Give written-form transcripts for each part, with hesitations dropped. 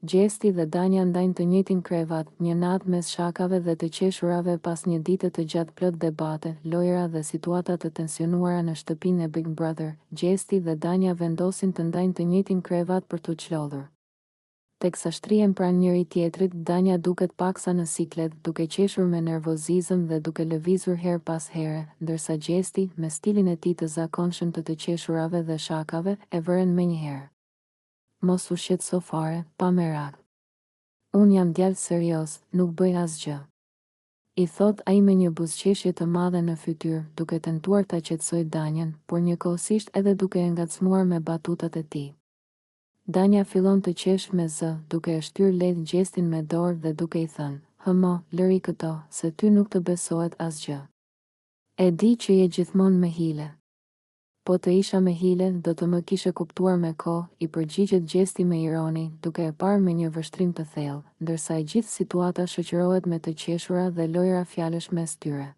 Gjesti dhe Danja ndajnë të njëjtin krevat, një natë mes shakave dhe të qeshurave pas një dite të gjatë plot debate, lojra dhe situata të tensionuara në shtëpinë e Big Brother. Gjesti dhe Danja vendosin të ndajnë të njëjtin krevat për t'u çlodhur. Teksa shtrihen pranë njëri tjetrit, Danja duket paksa në siklet, duke qeshur me nervozizëm dhe duke lëvizur her pas here, ndërsa Gjesti, me stilin e tij të zakonshëm të qeshurave dhe shakave, e vëren menjëherë. Mos u shqetëso fare, pa merak. Unë jam djalë serioz, nuk bëj asgjë. I thot ai me një buzëqeshje të madhe në fytyrë, duke tentuar ta qetësoj Danjën, por njëkohësisht edhe duke e ngacmuar me batutat e tij. Danja fillon të qesh me zë, duke e shtyr lehtë Gjestin me dorë dhe duke i thënë: "Hëmo, lëri këto, se ty nuk të besohet asgjë. E di që je gjithmonë me hile." "Po të isha me hile, do të më kishe kuptuar me kohë", i përgjigjet Gjesti me ironi, duke e parë me një vështrim të thellë, ndërsa e gjithë situata shoqërohet me të qeshura dhe lojra fjalësh mes tyre.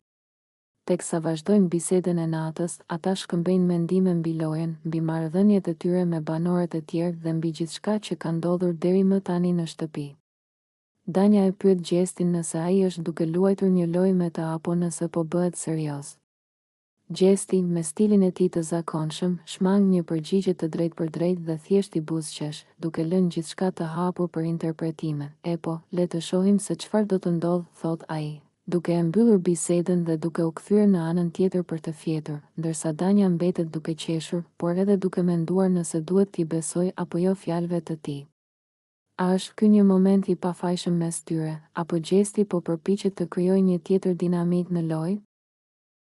Teksa vazhdojnë bisedën e natës, ata shkëmbejnë mendime mbi lojën, mbi marrëdhëniet e tyre me banorët e tjerë dhe mbi gjithçka që ka ndodhur deri më tani në shtëpi. Danja e pyet Gjestin nëse ai është duke luajtur një lojë me ta apo nëse po bëhet serioz. Gjesti, me stilin e tij të zakonshëm, shmang një përgjigje të drejtpërdrejtë dhe thjesht i buzëqesh, duke lënë gjithçka të hapur për interpretime. "E po, le të shohim se çfarë do të ndodhë", thot ai, duke e mbyllur bisedën dhe duke u kthyer në anën tjetër për të fjetur, ndërsa Danja mbetet duke qeshur, por edhe duke menduar nëse duhet t'i besoj apo jo fjalëve të tij. A është ky një moment i pafajshëm mes tyre, apo Gjesti po përpiqet të krijojë një tjetër dinamik në lojë?